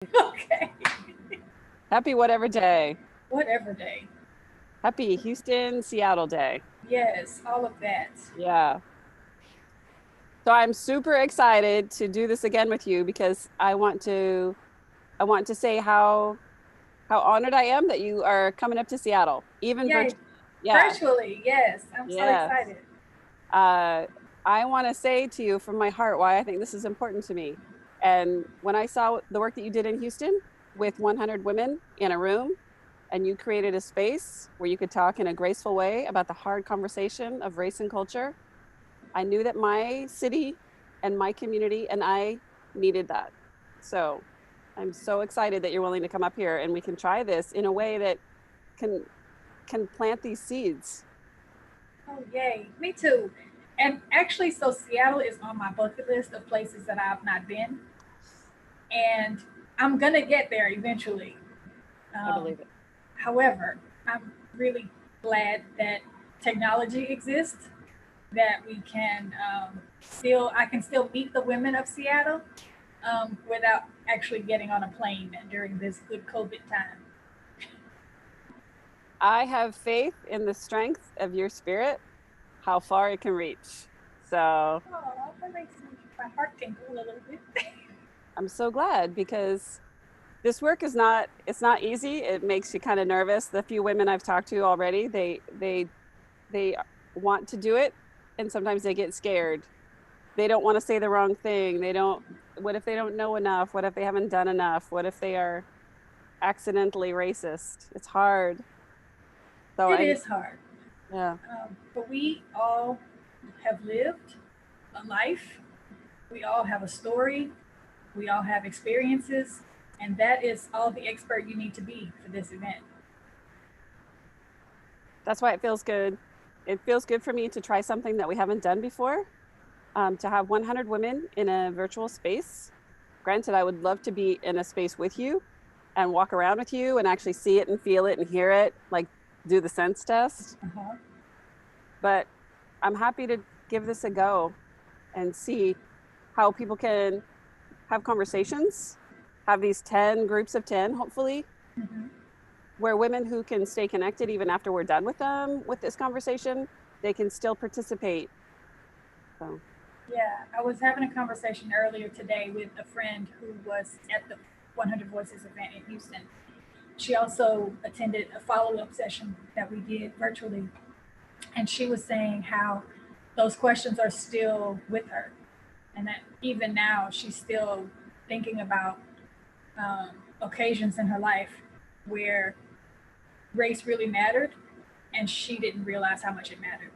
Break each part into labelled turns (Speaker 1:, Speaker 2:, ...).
Speaker 1: Okay.
Speaker 2: Happy whatever day.
Speaker 1: Whatever day.
Speaker 2: Happy Houston, Seattle day.
Speaker 1: Yes, all of that.
Speaker 2: Yeah. So I'm super excited to do this again with you because I want to say how honored I am that you are coming up to Seattle, even
Speaker 1: Yay.
Speaker 2: virtually. Yeah.
Speaker 1: Virtually, yes. I'm so
Speaker 2: Yes.
Speaker 1: excited.
Speaker 2: Uh, I want to say to you from my heart why I think this is important to me. And when I saw the work that you did in Houston with 100 women in a room, and you created a space where you could talk in a graceful way about the hard conversation of race and culture, I knew that my city and my community and I needed that. So I'm so excited that you're willing to come up here and we can try this in a way that can can plant these seeds.
Speaker 1: Oh, yay. Me too. And actually, so Seattle is on my bucket list of places that I've not been. And I'm going to get there eventually.
Speaker 2: I
Speaker 1: Um,
Speaker 2: believe it.
Speaker 1: However, I'm really glad that technology exists, that we can I can still meet the women of Seattle without actually getting on a plane during this good COVID time.
Speaker 2: I have faith in the strength of your spirit, how far it can reach. So
Speaker 1: Oh, that makes my heart tingle a little bit.
Speaker 2: I'm so glad because this work is not it's not easy. It makes you kind of nervous. The few women I've talked to already, they want to do it and sometimes they get scared. They don't want to say the wrong thing. They don't what if they don't know enough? What if they haven't done enough? What if they are accidentally racist? It's hard. So
Speaker 1: It
Speaker 2: I'm
Speaker 1: is hard,
Speaker 2: yeah.
Speaker 1: but we all have lived a life. We all have a story. We all have experiences, and that is all the expert you need to be for this event.
Speaker 2: That's why it feels good. It feels good for me to try something that we haven't done before. To have 100 women in a virtual space. Granted, I would love to be in a space with you and walk around with you and actually see it and feel it and hear it, like do the sense test.
Speaker 1: Uh-huh.
Speaker 2: But I'm happy to give this a go and see how people can have conversations, have these 10 groups of 10, hopefully,
Speaker 1: Hmm.
Speaker 2: where women who can stay connected even after we're done with them with this conversation, they can still participate. So,
Speaker 1: Yeah, I was having a conversation earlier today with a friend who was at the 100 Voices event in Houston. She also attended a follow up session that we did virtually. And she was saying how those questions are still with her. And that even now, she's still thinking about occasions in her life where race really mattered and she didn't realize how much it mattered.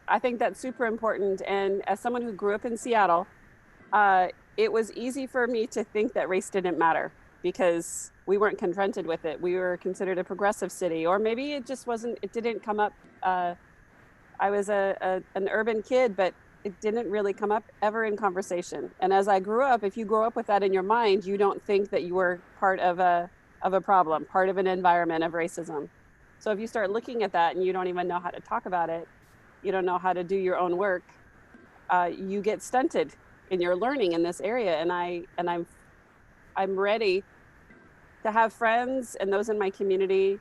Speaker 2: I think that's super important. And as someone who grew up in Seattle, uh, it was easy for me to think that race didn't matter because we weren't confronted with it. We were considered a progressive city, or maybe it just wasn't, it didn't come up. I was an urban kid, but it didn't really come up ever in conversation. And as I grew up, if you grow up with that in your mind, you don't think that you were part of a problem, part of an environment of racism. So if you start looking at that and you don't even know how to talk about it, you don't know how to do your own work, you get stunted in your learning in this area. I'm ready to have friends and those in my community.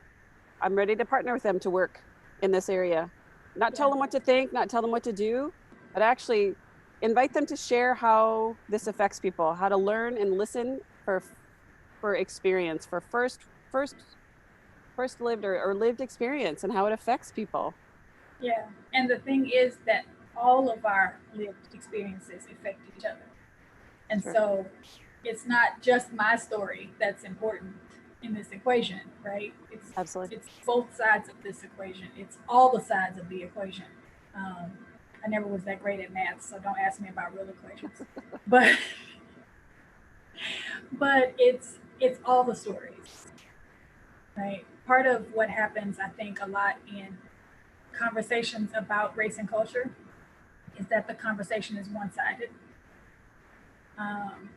Speaker 2: I'm ready to partner with them to work in this area. Not tell
Speaker 1: Yeah.
Speaker 2: them what to think, not tell them what to do, but actually invite them to share how this affects people, how to learn and listen for experience, for first lived or lived experience and how it affects people.
Speaker 1: Yeah. And the thing is that all of our lived experiences affect each other. And
Speaker 2: Sure.
Speaker 1: so it's not just my story that's important in this equation, right?
Speaker 2: Absolutely.
Speaker 1: It's both sides of this equation. It's all the sides of the equation. Um, I never was that great at math, so don't ask me about real equations. But it's all the stories, right? Part of what happens, I think, a lot in conversations about race and culture is that the conversation is one sided, um,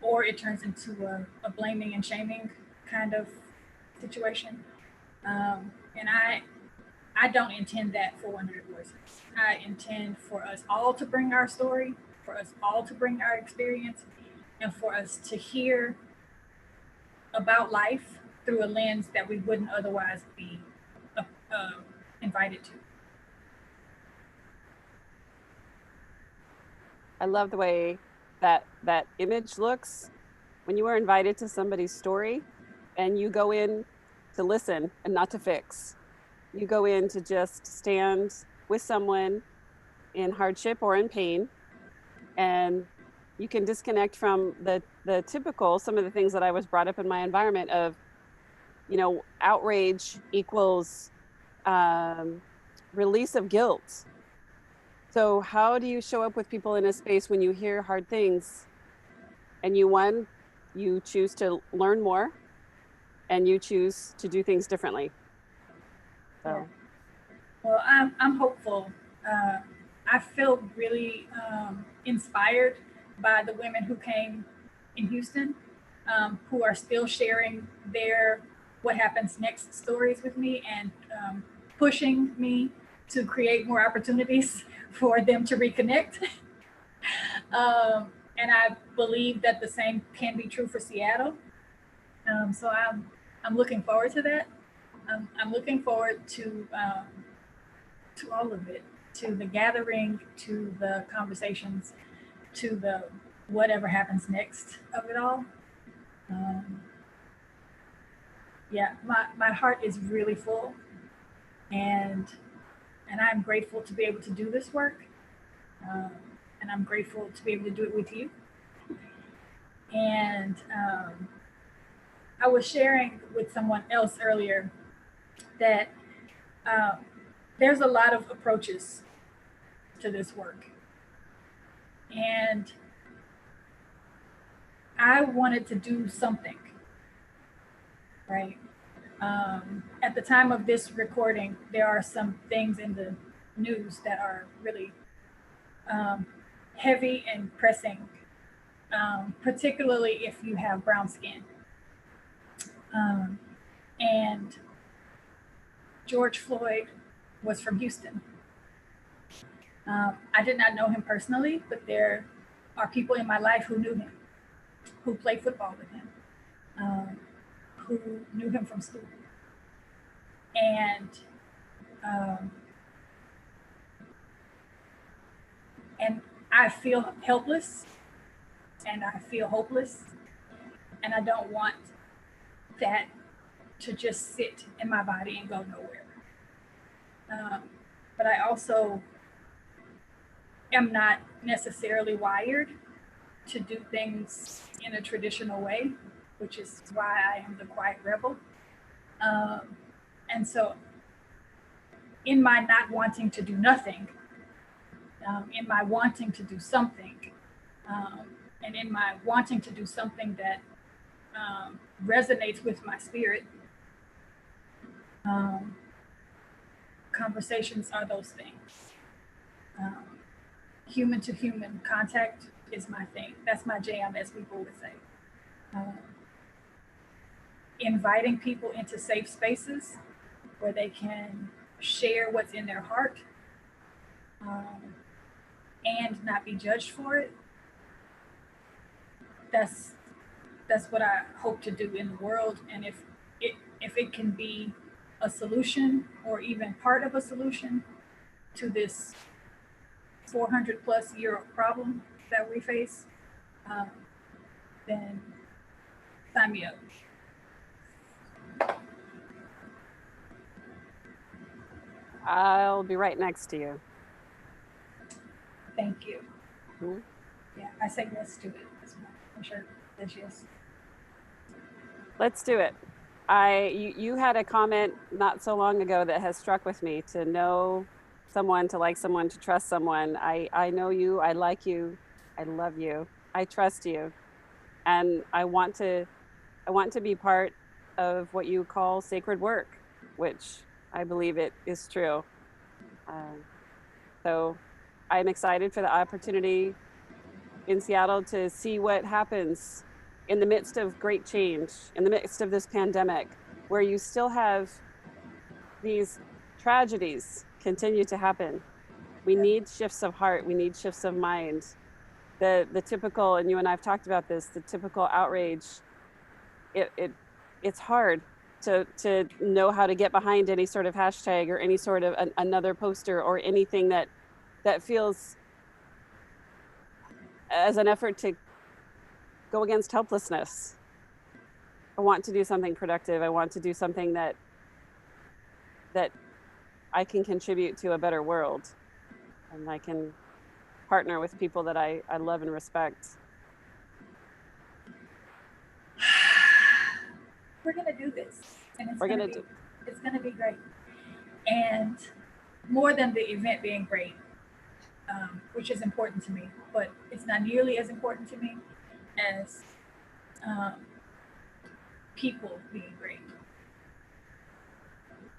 Speaker 1: or it turns into a blaming and shaming kind of situation. And I don't intend that for 100 Voices. I intend for us all to bring our story, for us all to bring our experience and for us to hear about life through a lens that we wouldn't otherwise be uh, invited to.
Speaker 2: I love the way that image looks when you are invited to somebody's story and you go in to listen and not to fix. You go in to just stand with someone in hardship or in pain, and you can disconnect from the typical, some of the things that I was brought up in my environment of, outrage equals um, release of guilt. So how do you show up with people in a space when you hear hard things and you choose to learn more and you choose to do things differently?
Speaker 1: Yeah.
Speaker 2: So
Speaker 1: Well, I'm hopeful. Uh, I feel really inspired by the women who came in Houston, who are still sharing their what happens next stories with me and pushing me to create more opportunities for them to reconnect. And I believe that the same can be true for Seattle. So I'm looking forward to that. I'm looking forward to all of it, to the gathering, to the conversations, to the whatever happens next of it all. Um, yeah, my heart is really full, and and I'm grateful to be able to do this work, um, and I'm grateful to be able to do it with you. And I was sharing with someone else earlier that um, there's a lot of approaches to this work, and I wanted to do something, right? At the time of this recording, there are some things in the news that are really um, heavy and pressing, particularly if you have brown skin. Um, and George Floyd was from Houston. I did not know him personally, but there are people in my life who knew him, who played football with him, um, who knew him from school. And um, and I feel helpless and I feel hopeless, and I don't want that to just sit in my body and go nowhere. Um, but I also am not necessarily wired to do things in a traditional way, which is why I am the quiet rebel. Um, and so, in my not wanting to do nothing, in my wanting to do something, um, and in my wanting to do something that resonates with my spirit, um, conversations are those things. Um, Human to human contact is my thing. That's my jam, as people would say. Um, Inviting people into safe spaces where they can share what's in their heart, and not be judged for it. That's what I hope to do in the world. And if it can be a solution or even part of a solution to this 400 plus year problem that we face, um, then sign me up.
Speaker 2: I'll be right next to you.
Speaker 1: Thank you.
Speaker 2: Mm-hmm.
Speaker 1: Yeah, I say yes to it. I'm sure says yes.
Speaker 2: Let's do it. You had a comment not so long ago that has struck with me: to know someone, to like someone, to trust someone. I know you, I like you, I love you, I trust you, and I want to be part of what you call sacred work, which I believe it is true. Um, so I'm excited for the opportunity in Seattle to see what happens in the midst of great change, in the midst of this pandemic, where you still have these tragedies continue to happen. We
Speaker 1: Yeah.
Speaker 2: need shifts of heart, we need shifts of mind. the typical, and you and I've talked about this, the typical outrage, it's hard to know how to get behind any sort of hashtag or any sort of another poster or anything that feels as an effort to go against helplessness. I want to do something productive. I want to do something that I can contribute to a better world, and I can partner with people that I love and respect.
Speaker 1: We're gonna do this, and
Speaker 2: We're gonna do.
Speaker 1: it's gonna be great. And more than the event being great, which is important to me, but it's not nearly as important to me as um, people being great.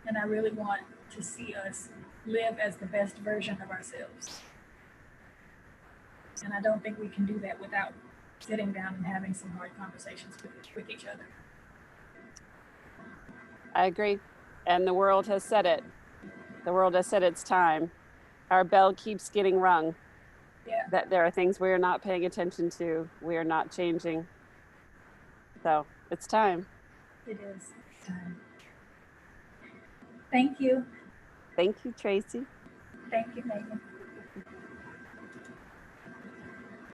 Speaker 1: And I really want to see us live as the best version of ourselves. And I don't think we can do that without sitting down and having some hard conversations with each other.
Speaker 2: I agree, and the world has said it. The world has said it's time. Our bell keeps getting rung.
Speaker 1: Yeah.
Speaker 2: That there are things we are not paying attention to. We are not changing. So it's time.
Speaker 1: It is time. Thank you.
Speaker 2: Thank you, Tracie.
Speaker 1: Thank you, Megan.